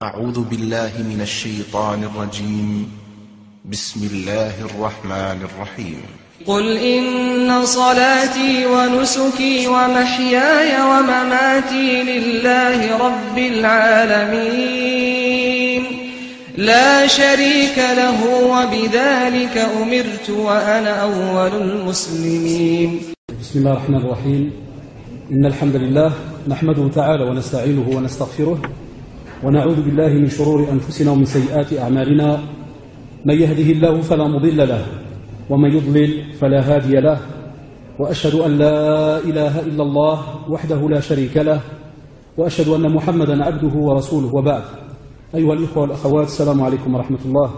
أعوذ بالله من الشيطان الرجيم. بسم الله الرحمن الرحيم. قل إن صلاتي ونسكي ومحياي ومماتي لله رب العالمين لا شريك له وبذلك أمرت وأنا أول المسلمين. بسم الله الرحمن الرحيم. إن الحمد لله نحمده تعالى ونستعينه ونستغفره ونعوذ بالله من شرور أنفسنا ومن سيئات أعمالنا. من يهده الله فلا مضل له ومن يضلل فلا هادي له، وأشهد أن لا إله إلا الله وحده لا شريك له، وأشهد أن محمدا عبده ورسوله. وبعد، أيها الإخوة والأخوات، السلام عليكم ورحمة الله.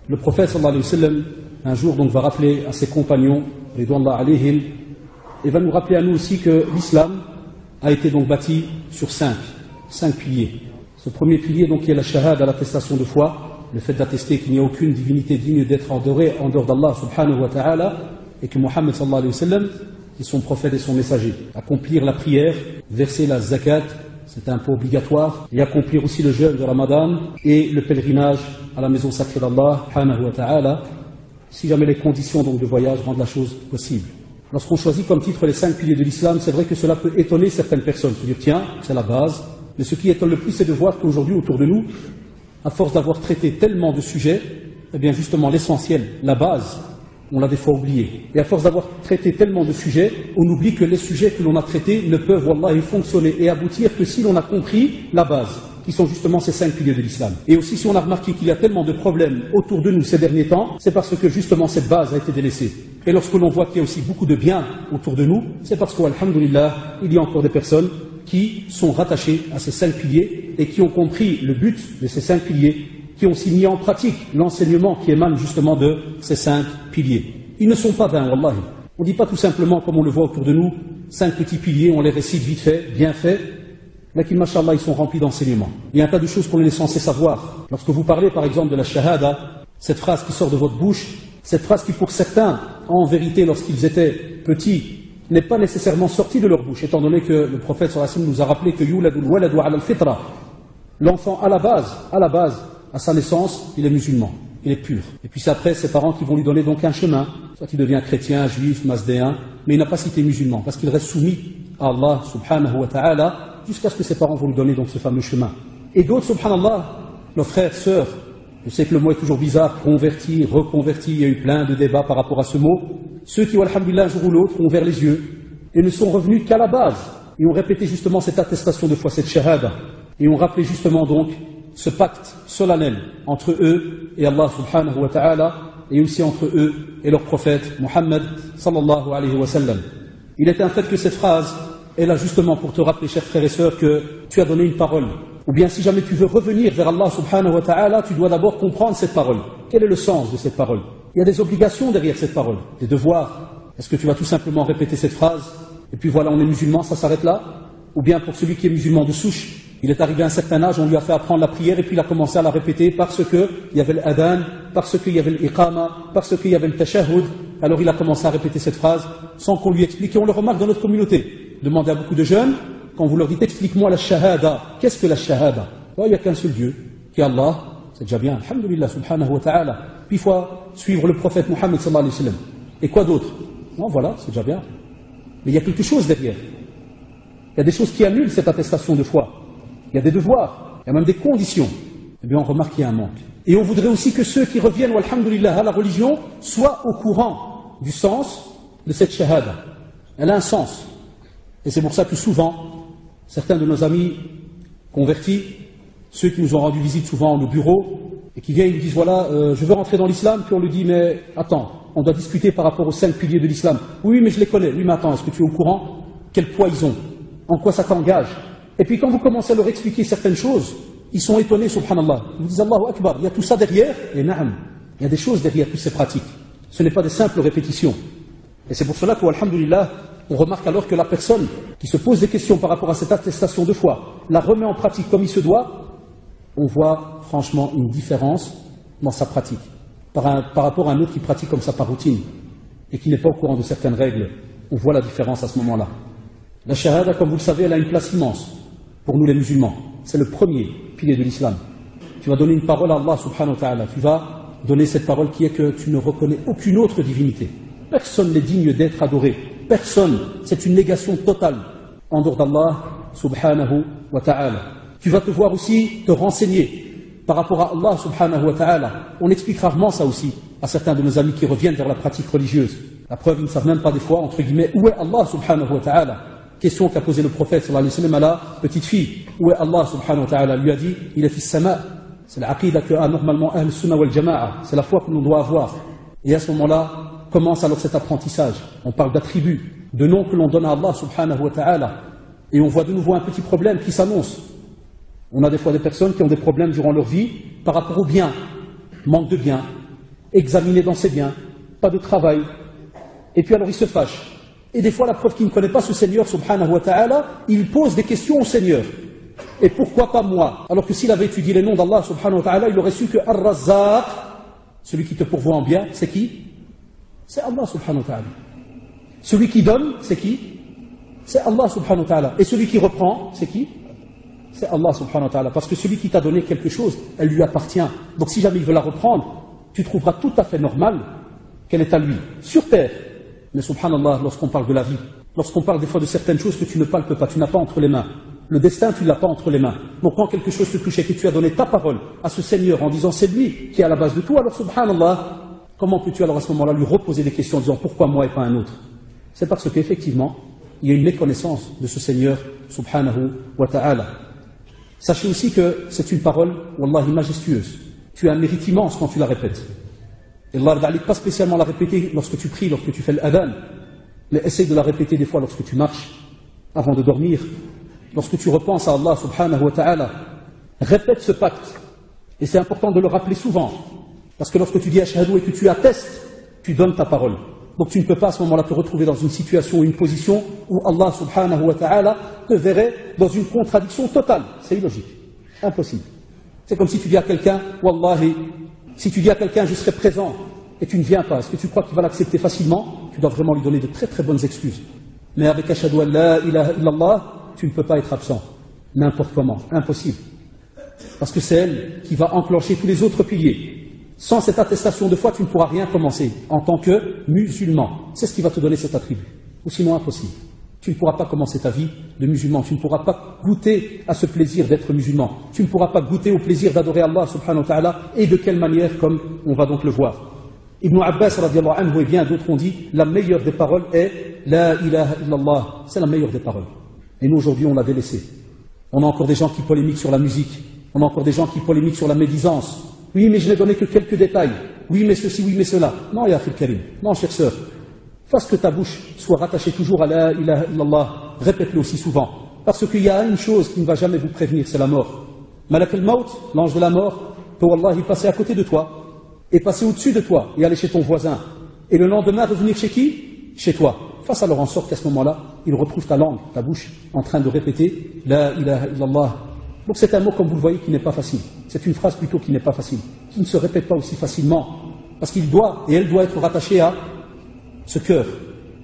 Le prophète sallallahu alayhi wa sallam un jour donc va rappeler à ses compagnons ridwanullah alayhim, et va nous rappeler à nous aussi que l'islam a été donc bâti sur cinq piliers. Ce premier pilier donc qui est la shahada, l'attestation de foi, le fait d'attester qu'il n'y a aucune divinité digne d'être adorée en dehors d'Allah subhanahu wa ta'ala, et que Muhammad sallallahu alayhi wa sallam, qui est son prophète et son messager. Accomplir la prière, verser la zakat, c'est un peu obligatoire, et accomplir aussi le jeûne de Ramadan et le pèlerinage à la maison sacrée d'Allah subhanahu wa ta'ala, si jamais les conditions donc de voyage rendent la chose possible. Lorsqu'on choisit comme titre les 5 piliers de l'islam, c'est vrai que cela peut étonner certaines personnes, se dire tiens, c'est la base. Mais ce qui étonne le plus, c'est de voir qu'aujourd'hui, autour de nous, à force d'avoir traité tellement de sujets, eh bien justement l'essentiel, la base, on l'a des fois oublié. Et à force d'avoir traité tellement de sujets, on oublie que les sujets que l'on a traités ne peuvent, wallahi, fonctionner et aboutir que si l'on a compris la base, qui sont justement ces 5 piliers de l'islam. Et aussi, si on a remarqué qu'il y a tellement de problèmes autour de nous ces derniers temps, c'est parce que justement cette base a été délaissée. Et lorsque l'on voit qu'il y a aussi beaucoup de bien autour de nous, c'est parce qu'alhamdulillah, il y a encore des personnes qui sont rattachés à ces 5 piliers et qui ont compris le but de ces 5 piliers, qui ont aussi mis en pratique l'enseignement qui émane justement de ces 5 piliers. Ils ne sont pas vains, wallahi. On ne dit pas tout simplement, comme on le voit autour de nous, 5 petits piliers, on les récite vite fait, bien fait, mais qui, mashallah, ils sont remplis d'enseignements. Il y a un tas de choses qu'on est censé savoir. Lorsque vous parlez par exemple de la shahada, cette phrase qui sort de votre bouche, cette phrase qui pour certains, en vérité, lorsqu'ils étaient petits, n'est pas nécessairement sorti de leur bouche, étant donné que le prophète sallallahu alayhi wa sallam nous a rappelé que yuladul waladu ala al-fitra, l'enfant à la base, à sa naissance, il est musulman, il est pur. Et puis c'est après ses parents qui vont lui donner donc un chemin, soit il devient chrétien, juif, mazdéen, mais il n'a pas cité musulman, parce qu'il reste soumis à Allah subhanahu wa ta'ala, jusqu'à ce que ses parents vont lui donner donc ce fameux chemin. Et d'autres, subhanallah, nos frères, sœurs, je sais que le mot est toujours bizarre, converti, reconverti, il y a eu plein de débats par rapport à ce mot. Ceux qui, alhamdulillah, un jour ou l'autre, ont ouvert les yeux et ne sont revenus qu'à la base. Et ont répété justement cette attestation de foi, cette shahada. Et ont rappelé justement donc ce pacte solennel entre eux et Allah subhanahu wa ta'ala, et aussi entre eux et leur prophète Muhammad sallallahu alayhi wa sallam. Il est un fait que cette phrase est là justement pour te rappeler, chers frères et sœurs, que tu as donné une parole. Ou bien si jamais tu veux revenir vers Allah subhanahu wa ta'ala, tu dois d'abord comprendre cette parole. Quel est le sens de cette parole? Il y a des obligations derrière cette parole, des devoirs. Est-ce que tu vas tout simplement répéter cette phrase et puis voilà, on est musulman, ça s'arrête là? Ou bien pour celui qui est musulman de souche, il est arrivé à un certain âge, on lui a fait apprendre la prière et puis il a commencé à la répéter parce qu'il y avait l'adhan, parce qu'il y avait l'iqama, parce qu'il y avait le tashahhud. Alors il a commencé à répéter cette phrase sans qu'on lui explique. Et on le remarque dans notre communauté. Demandez à beaucoup de jeunes, quand vous leur dites explique-moi la shahada, qu'est-ce que la shahada? Il n'y a qu'un seul Dieu, qui est Allah, c'est déjà bien, alhamdulillah subhanahu wa ta'ala. Puis il faut suivre le prophète Muhammad sallallahu alayhi wa sallam. Et quoi d'autre? Non, voilà, c'est déjà bien. Mais il y a quelque chose derrière. Il y a des choses qui annulent cette attestation de foi. Il y a des devoirs, il y a même des conditions. Eh bien on remarque qu'il y a un manque. Et on voudrait aussi que ceux qui reviennent, alhamdulillah, à la religion, soient au courant du sens de cette shahada. Elle a un sens. Et c'est pour ça que souvent, certains de nos amis convertis, ceux qui nous ont rendu visite souvent au bureau, et qui viennent et nous disent voilà, je veux rentrer dans l'islam, puis on lui dit mais attends, on doit discuter par rapport aux 5 piliers de l'islam. Oui, mais je les connais. Oui, mais attends, est-ce que tu es au courant? Quel poids ils ont? En quoi ça t'engage? Et puis quand vous commencez à leur expliquer certaines choses, ils sont étonnés, subhanallah. Ils vous disent Allahu Akbar, il y a tout ça derrière, et na'am, il y a des choses derrière toutes ces pratiques. Ce n'est pas des simples répétitions. Et c'est pour cela qu'alhamdulillah, on remarque alors que la personne qui se pose des questions par rapport à cette attestation de foi, la remet en pratique comme il se doit, on voit franchement une différence dans sa pratique. Par rapport à un autre qui pratique comme ça par routine et qui n'est pas au courant de certaines règles, on voit la différence à ce moment-là. La shahada, comme vous le savez, elle a une place immense pour nous les musulmans. C'est le premier pilier de l'islam. tu vas donner une parole à Allah subhanahu wa ta'ala, tu vas donner cette parole qui est que tu ne reconnais aucune autre divinité. Personne n'est digne d'être adoré. Personne. C'est une négation totale en dehors d'Allah subhanahu wa ta'ala. Tu vas te voir aussi te renseigner par rapport à Allah subhanahu wa ta'ala. On explique rarement ça aussi à certains de nos amis qui reviennent vers la pratique religieuse. La preuve, ils ne savent même pas des fois, entre guillemets, où est Allah subhanahu wa ta'ala. Question qu'a posé le prophète sallallahu alayhi wa sallam à la petite fille. Où est Allah subhanahu wa ta'ala? Lui a dit, il est fils sama. C'est l'aqidah que a normalement Ahl Sunnah wal Jama'a. C'est la foi que l'on doit avoir. Et à ce moment-là, commence alors cet apprentissage. On parle d'attributs, de noms que l'on donne à Allah subhanahu wa ta'ala. Et on voit de nouveau un petit problème qui s'annonce. On a des fois des personnes qui ont des problèmes durant leur vie par rapport aux biens. Manque de biens, examiner dans ses biens, pas de travail. Et puis alors il se fâche. Et des fois la preuve qu'il ne connaît pas ce Seigneur subhanahu wa ta'ala, il pose des questions au Seigneur. Et pourquoi pas moi? Alors que s'il avait étudié les noms d'Allah subhanahu wa ta'ala, il aurait su que Ar-Razzaq, celui qui te pourvoit en bien, c'est qui? C'est Allah subhanahu wa ta'ala. Celui qui donne, c'est qui? C'est Allah subhanahu wa ta'ala. Et celui qui reprend, c'est qui? C'est Allah subhanahu wa ta'ala. Parce que celui qui t'a donné quelque chose, elle lui appartient. Donc si jamais il veut la reprendre, tu trouveras tout à fait normal qu'elle est à lui, sur terre. Mais subhanallah, lorsqu'on parle de la vie, lorsqu'on parle des fois de certaines choses que tu ne palpes pas, tu n'as pas entre les mains. Le destin, tu ne l'as pas entre les mains. Donc quand quelque chose te touche et que tu as donné ta parole à ce Seigneur en disant c'est lui qui est à la base de tout, alors subhanallah, comment peux-tu alors à ce moment-là lui reposer des questions en disant pourquoi moi et pas un autre? C'est parce qu'effectivement, il y a une méconnaissance de ce Seigneur subhanahu wa ta'ala. Sachez aussi que c'est une parole, wallahi, majestueuse. Tu as un mérite immense quand tu la répètes. Et Allah ne pas spécialement la répéter lorsque tu pries, lorsque tu fais l'adhan, mais essaye de la répéter des fois lorsque tu marches, avant de dormir, lorsque tu repenses à Allah subhanahu wa ta'ala. Répète ce pacte. Et c'est important de le rappeler souvent. Parce que lorsque tu dis ashhadu et que tu attestes, tu donnes ta parole. Donc tu ne peux pas à ce moment-là te retrouver dans une situation ou une position où Allah subhanahu wa ta'ala te verrait dans une contradiction totale. C'est illogique. Impossible. C'est comme si tu dis à quelqu'un, wallahi, si tu dis à quelqu'un je serai présent et tu ne viens pas, est-ce que tu crois qu'il va l'accepter facilement? Tu dois vraiment lui donner de très très bonnes excuses. Mais avec ashhadu an la ilaha illallah, tu ne peux pas être absent. N'importe comment. Impossible. Parce que c'est elle qui va enclencher tous les autres piliers. Sans cette attestation de foi, tu ne pourras rien commencer en tant que musulman. C'est ce qui va te donner cet attribut. Ou sinon impossible. Tu ne pourras pas commencer ta vie de musulman. Tu ne pourras pas goûter à ce plaisir d'être musulman. Tu ne pourras pas goûter au plaisir d'adorer Allah subhanahu wa ta'ala. Et de quelle manière, comme on va donc le voir. Ibn Abbas radiallahu anhu et bien d'autres ont dit, la meilleure des paroles est La ilaha illallah. C'est la meilleure des paroles. Et nous aujourd'hui on l'a délaissé. On a encore des gens qui polémiquent sur la musique. On a encore des gens qui polémiquent sur la médisance. Oui, mais je n'ai donné que quelques détails. Oui, mais ceci, oui, mais cela. Non, ya Akhil Karim. Non, chère sœur. Fasse que ta bouche soit rattachée toujours à la ilaha illallah. Répète-le aussi souvent. Parce qu'il y a une chose qui ne va jamais vous prévenir, c'est la mort. Malak al-Maut, l'ange de la mort, peut wallahi passer à côté de toi, et passer au-dessus de toi, et aller chez ton voisin. Et le lendemain, revenir chez qui? Chez toi. Fasse alors en sorte qu'à ce moment-là, il retrouve ta langue, ta bouche, en train de répéter la ilaha illallah. Donc c'est un mot, comme vous le voyez, qui n'est pas facile. C'est une phrase plutôt qui n'est pas facile, qui ne se répète pas aussi facilement, parce qu'il doit, et elle doit être rattachée à ce cœur,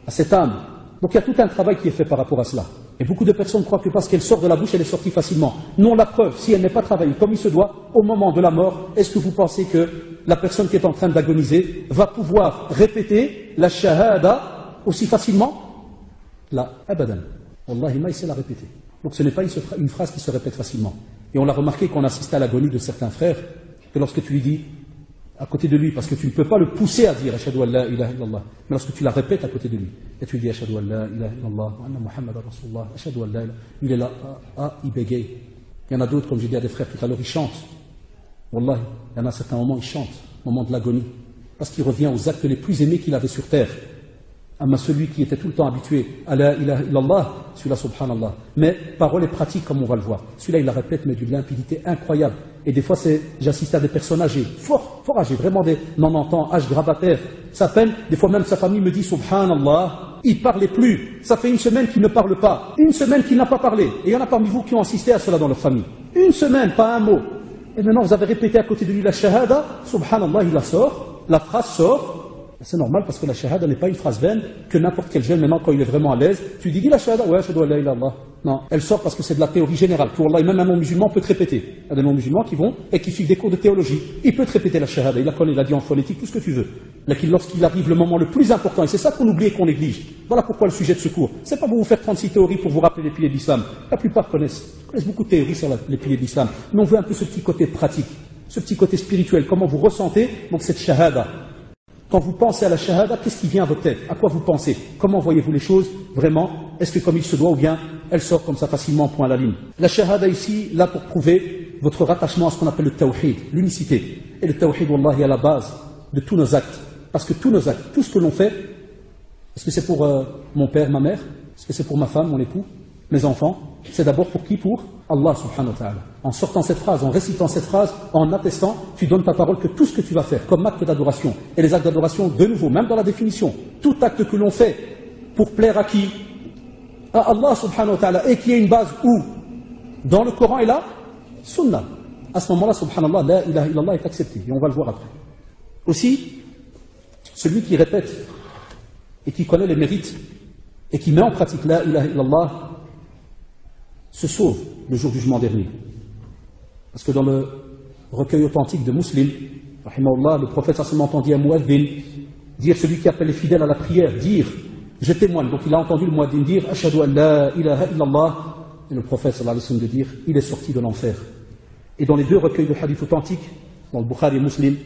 à cette âme. Donc il y a tout un travail qui est fait par rapport à cela. Et beaucoup de personnes croient que parce qu'elle sort de la bouche, elle est sortie facilement. Non, la preuve, si elle n'est pas travaillée comme il se doit, au moment de la mort, est-ce que vous pensez que la personne qui est en train d'agoniser va pouvoir répéter la shahada aussi facilement? Là, abadan. Wallahi, ma, il sait la répéter. Donc ce n'est pas une phrase qui se répète facilement. Et on l'a remarqué quand on assistait à l'agonie de certains frères, que lorsque tu lui dis, à côté de lui, parce que tu ne peux pas le pousser à dire ashhadu an la ilaha illallah, mais lorsque tu la répètes à côté de lui, et tu lui dis ashhadu an la ilaha illallah, wa anna Muhammadan Rasulullah, ashhadu an la ilaha, il est là, il bégaye. Il y en a d'autres, comme j'ai dit à des frères tout à l'heure, ils chantent. Wallahi, il y en a à certains moments, ils chantent, au moment de l'agonie, parce qu'il revient aux actes les plus aimés qu'il avait sur terre. Amma celui qui était tout le temps habitué à la ilaha illallah, celui-là subhanallah. Mais parole et pratique comme on va le voir. Celui-là il la répète mais d'une limpidité incroyable. Et des fois j'assiste à des personnes âgées, fort âgées, vraiment des 90 ans, âge grabataire. Sa peine, des fois même sa famille me dit subhanallah, il ne parlait plus. Ça fait une semaine qu'il ne parle pas. Une semaine qu'il n'a pas parlé. Et il y en a parmi vous qui ont assisté à cela dans leur famille. Une semaine, pas un mot. Et maintenant vous avez répété à côté de lui la shahada, subhanallah, il la sort, la phrase sort. C'est normal parce que la shahada n'est pas une phrase vaine que n'importe quel jeune maintenant quand il est vraiment à l'aise, tu dis la shahada, ouais, ashhadu an la ilaha illallah. Non, elle sort parce que c'est de la théorie générale. Que Wallah, même un non-musulman peut te répéter. Il y a des non-musulmans qui vont et qui suivent des cours de théologie. Il peut te répéter la shahada, il la connaît, il l'a dit en phonétique, tout ce que tu veux. Mais lorsqu'il arrive le moment le plus important, et c'est ça qu'on oublie et qu'on néglige. Voilà pourquoi le sujet de ce cours. C'est pas pour vous faire 36 théories pour vous rappeler les piliers de l'islam. La plupart connaissent beaucoup de théories sur les piliers de l'islam. Mais on veut un peu ce petit côté pratique, ce petit côté spirituel. Comment vous ressentez donc cette shahada. Quand vous pensez à la shahada, qu'est-ce qui vient à votre tête? À quoi vous pensez? Comment voyez-vous les choses vraiment? Est-ce que comme il se doit ou bien elle sort comme ça facilement point à la ligne? La shahada ici, là pour prouver votre rattachement à ce qu'on appelle le tawhid, l'unicité. Et le tawhid, wallah, est à la base de tous nos actes. Parce que tous nos actes, tout ce que l'on fait, est-ce que c'est pour mon père, ma mère? Est-ce que c'est pour ma femme, mon époux, mes enfants? C'est d'abord pour qui? Pour Allah subhanahu wa ta'ala. En sortant cette phrase, en récitant cette phrase, en attestant, tu donnes ta parole que tout ce que tu vas faire comme acte d'adoration, et les actes d'adoration, de nouveau, même dans la définition, tout acte que l'on fait pour plaire à qui? À Allah subhanahu wa ta'ala, et qui est une base où? Dans le Coran et la Sunna. À ce moment-là, subhanallah, la ilaha illallah est accepté, et on va le voir après. Aussi, celui qui répète et qui connaît les mérites et qui met en pratique la ilaha illallah se sauve le jour du jugement dernier. Parce que dans le recueil authentique de Muslim, rahimahullah, le prophète sallallahu alayhi wa sallam entendit un muaddin dire, celui qui appelle les fidèles à la prière, dire, je témoigne. Donc il a entendu le muaddin dire, ashhadu an la ilaha illallah, et le prophète sallallahu alayhi wa sallam de dire, il est sorti de l'enfer. Et dans les deux recueils de hadith authentiques, dans le Bukhari et Muslim,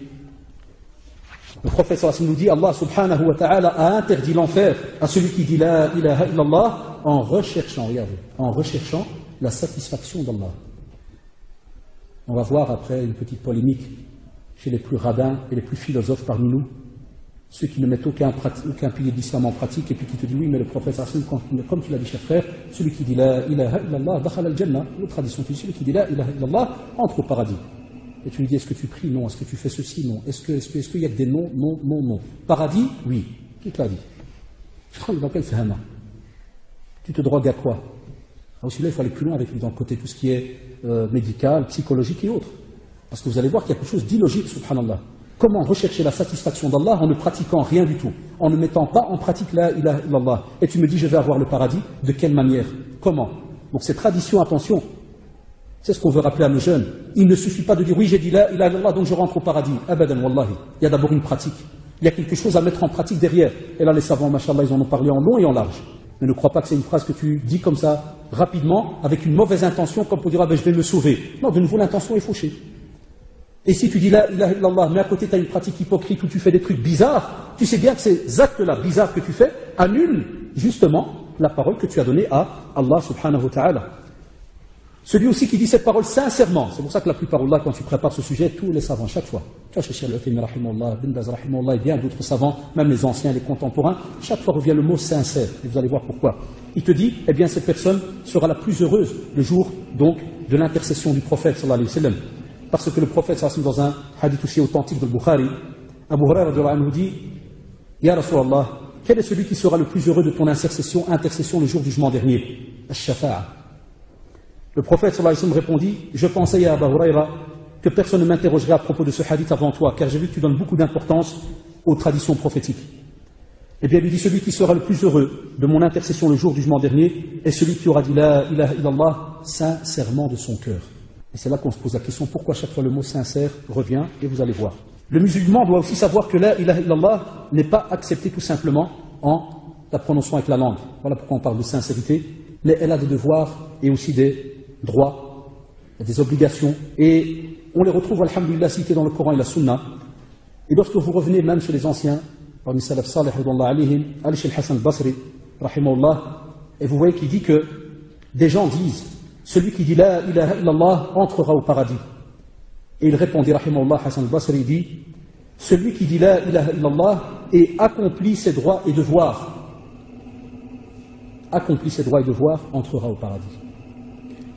le prophète sallallahu alayhi wa sallam nous dit, Allah subhanahu wa ta'ala a interdit l'enfer à celui qui dit la ilaha illallah en recherchant, regardez, en recherchant la satisfaction d'Allah. On va voir après une petite polémique chez les plus radins et les plus philosophes parmi nous, ceux qui ne mettent aucun pilier de l'islam en pratique et puis qui te disent oui, mais le prophète sallallahu alayhi wa sallam, comme tu l'as dit cher frère, celui qui dit la ilaha illallah dakhala al-jannah, la tradition qui dit celui qui dit la ilaha illallah entre au paradis. Et tu lui dis, est-ce que tu pries? Non. Est-ce que tu fais ceci? Non. Est-ce qu'il y a que des non? Non, non, non. Paradis? Oui. Qui te l'a dit? Dans quel fahama? Tu te drogues à quoi? Aussi là, il faut aller plus loin avec lui dans le côté tout ce qui est médical, psychologique et autres. Parce que vous allez voir qu'il y a quelque chose d'illogique, subhanallah. Comment rechercher la satisfaction d'Allah en ne pratiquant rien du tout, en ne mettant pas en pratique la ilaha illallah? Et tu me dis, je vais avoir le paradis? De quelle manière? Comment? Donc ces traditions, attention, c'est ce qu'on veut rappeler à nos jeunes. Il ne suffit pas de dire, oui, j'ai dit la ilaha illallah, donc je rentre au paradis. Abadan, wallahi. Il y a d'abord une pratique. Il y a quelque chose à mettre en pratique derrière. Et là, les savants, machallah, ils en ont parlé en long et en large. Mais ne crois pas que c'est une phrase que tu dis comme ça, rapidement, avec une mauvaise intention, comme pour dire, ah ben je vais me sauver. Non, de nouveau, l'intention est fauchée. Et si tu dis la ilaha illallah, mais à côté tu as une pratique hypocrite où tu fais des trucs bizarres, tu sais bien que ces actes-là bizarres que tu fais annulent justement la parole que tu as donnée à Allah subhanahu wa ta'ala. Celui aussi qui dit cette parole sincèrement, c'est pour ça que la plupart, là, quand tu prépares ce sujet, tous les savants, chaque fois, tu vois, chez Al-Uthaymi rahimahullah, Bin Baz rahimahullah et bien d'autres savants, même les anciens, les contemporains, chaque fois revient le mot sincère, et vous allez voir pourquoi. Il te dit, eh bien cette personne sera la plus heureuse le jour, donc, de l'intercession du prophète sallallahu alayhi wa sallam. Parce que le prophète sallallahu alayhi wa sallam, dans un hadith aussi authentique de Bukhari, Abu Hurairah radhiyallahu anhu dit, Ya Rasulallah, quel est celui qui sera le plus heureux de ton intercession le jour du jugement dernier? Ash-shafa'a. Le prophète sallallahu alayhi wa sallam répondit, je pensais à Abu Hurairah que personne ne m'interrogerait à propos de ce hadith avant toi, car j'ai vu que tu donnes beaucoup d'importance aux traditions prophétiques. Eh bien, il lui dit, celui qui sera le plus heureux de mon intercession le jour du jugement dernier est celui qui aura dit la ilaha illallah sincèrement de son cœur. Et c'est là qu'on se pose la question, pourquoi chaque fois le mot sincère revient, et vous allez voir. Le musulman doit aussi savoir que la ilaha illallah n'est pas acceptée tout simplement en la prononçant avec la langue. Voilà pourquoi on parle de sincérité, mais elle a des devoirs et aussi des droits, des obligations, et on les retrouve, alhamdulillah, cités dans le Coran et la Sunna. Et lorsque vous revenez même chez les anciens, parmi salaf salih, Ali chez Hassan al-Basri, rahimahullah, et vous voyez qu'il dit que des gens disent, celui qui dit la ilaha illallah entrera au paradis. Et il répondit, rahimahullah, Hassan al-Basri dit, celui qui dit la ilaha illallah et accomplit ses droits et devoirs, entrera au paradis.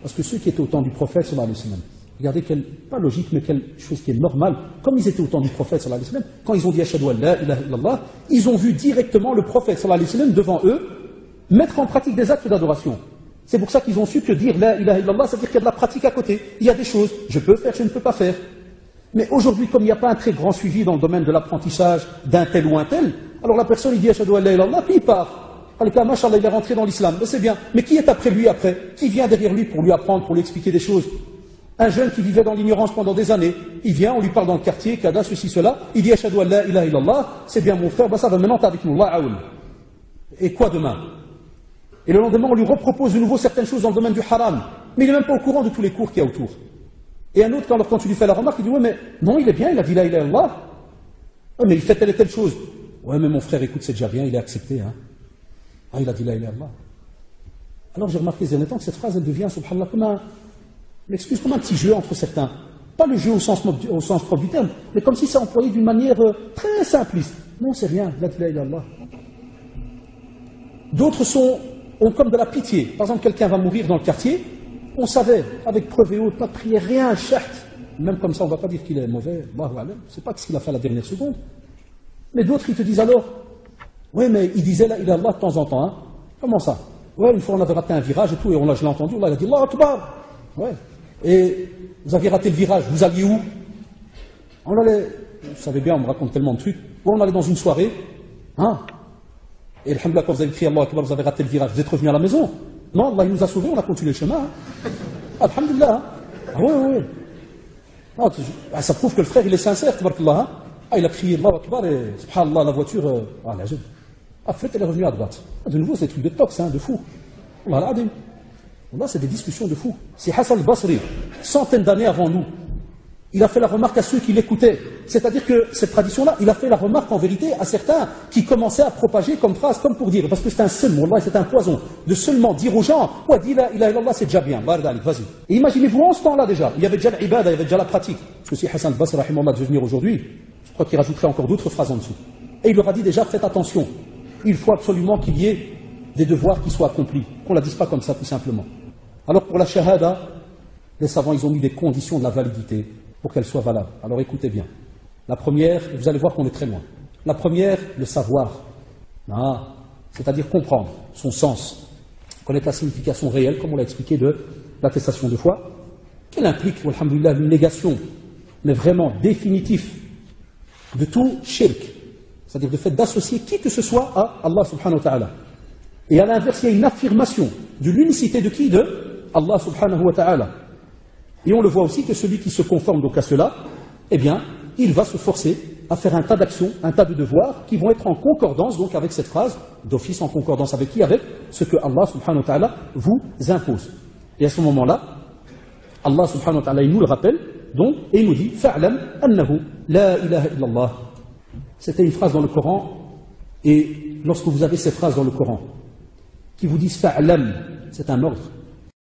Parce que ceux qui étaient au temps du prophète, sallallahu alayhi wa sallam, regardez pas logique, mais quelle chose qui est normale, comme ils étaient au temps du prophète, sallallahu alayhi wa sallam, quand ils ont dit ashhadu an la ilaha illallah, ils ont vu directement le prophète, sallallahu alayhi wa sallam, devant eux, mettre en pratique des actes d'adoration. C'est pour ça qu'ils ont su que dire la ilaha illallah, c'est-à-dire qu'il y a de la pratique à côté. Il y a des choses, je peux faire, je ne peux pas faire. Mais aujourd'hui, comme il n'y a pas un très grand suivi dans le domaine de l'apprentissage d'un tel ou un tel, alors la personne il dit Ashhadu an la ilaha illallah, puis il part. Machallah, il est rentré dans l'islam, c'est bien. Mais qui est après lui après? Qui vient derrière lui pour lui apprendre, pour lui expliquer des choses? Un jeune qui vivait dans l'ignorance pendant des années, il vient, on lui parle dans le quartier, Kada, ceci, cela, il dit Ashhadu an la ilaha illallah, c'est bien mon frère, ça va maintenant t'es avec nous, Allah aoul. Et quoi demain? Et le lendemain, on lui repropose de nouveau certaines choses dans le domaine du haram, mais il n'est même pas au courant de tous les cours qu'il y a autour. Et un autre, quand tu lui fais la remarque, il dit ouais, mais non, il est bien, il a dit la ilaha illallah, ouais, mais il fait telle et telle chose. Ouais, mais mon frère, écoute, c'est déjà bien, il est accepté, hein. Ah, il a dit la ilaha illallah. Alors j'ai remarqué ces derniers temps que cette phrase, elle devient, subhanallah, comme un petit jeu entre certains. Pas le jeu au sens propre du terme, mais comme si c'est employé d'une manière très simpliste. Non, c'est rien, la ilaha illallah. D'autres ont comme de la pitié. Par exemple, quelqu'un va mourir dans le quartier, on savait, avec preuve et autres, pas de prière, rien, chaht. Même comme ça, on ne va pas dire qu'il est mauvais, Allahu a'lam. C'est pas ce qu'il a fait à la dernière seconde. Mais d'autres, ils te disent alors, oui, mais il disait la ilaha illallah de temps en temps, hein. Comment ça? Ouais, une fois on avait raté un virage et tout, et je l'ai entendu, Allah il a dit Allah Akbar. Ouais. Et vous aviez raté le virage, vous alliez où? On allait, vous savez bien, on me raconte tellement de trucs. On allait dans une soirée, hein? Et alhamdoulilah, quand vous avez crié Allah Akbar, vous avez raté le virage, vous êtes revenu à la maison. Non, Allah il nous a sauvés, on a continué le chemin. Hein. Alhamdoulilah. Hein. Ah ouais, ouais. Ah, ça prouve que le frère il est sincère, tabarakallah. Hein. Ah, il a crié Allah Akbar et subhanallah, la voiture, en fait, elle est revenue à droite. De nouveau, c'est des trucs de tox, hein, de fou. Allah l'adim. Là, c'est des discussions de fou. C'est Hassan al-Basri, centaines d'années avant nous. Il a fait la remarque à ceux qui l'écoutaient. C'est-à-dire que cette tradition-là, il a fait la remarque en vérité à certains qui commençaient à propager comme phrase, comme pour dire, parce que c'est un seul mot, c'est un poison, de seulement dire aux gens, ouais, dis la ilaha illallah, c'est déjà bien, vas-y. Et imaginez-vous en ce temps-là déjà, il y avait déjà l'ibada, il y avait déjà la pratique. Parce que si Hassan al-Basri, rahimahullah, devait venir aujourd'hui, je crois qu'il rajouterait encore d'autres phrases en dessous. Et il leur a dit déjà, faites attention, il faut absolument qu'il y ait des devoirs qui soient accomplis, qu'on ne la dise pas comme ça tout simplement. Alors pour la shahada, les savants, ils ont mis des conditions de la validité pour qu'elle soit valable. Alors écoutez bien. La première, vous allez voir qu'on est très loin. La première, le savoir. C'est-à-dire comprendre son sens, connaître la signification réelle, comme on l'a expliqué, de l'attestation de foi, qu'elle implique, alhamdoulilah, une négation, mais vraiment définitif, de tout shirk, c'est-à-dire le fait d'associer qui que ce soit à Allah subhanahu wa ta'ala. Et à l'inverse, il y a une affirmation de l'unicité de qui? De Allah subhanahu wa ta'ala. Et on le voit aussi que celui qui se conforme donc à cela, eh bien, il va se forcer à faire un tas d'actions, un tas de devoirs qui vont être en concordance donc avec cette phrase, d'office en concordance avec qui? Avec ce que Allah subhanahu wa ta'ala vous impose. Et à ce moment-là, Allah subhanahu wa ta'ala, il nous le rappelle, donc, et il nous dit, fa'lam annahu la ilaha illallah. C'était une phrase dans le Coran, et lorsque vous avez ces phrases dans le Coran, qui vous disent fa'lam, c'est un ordre.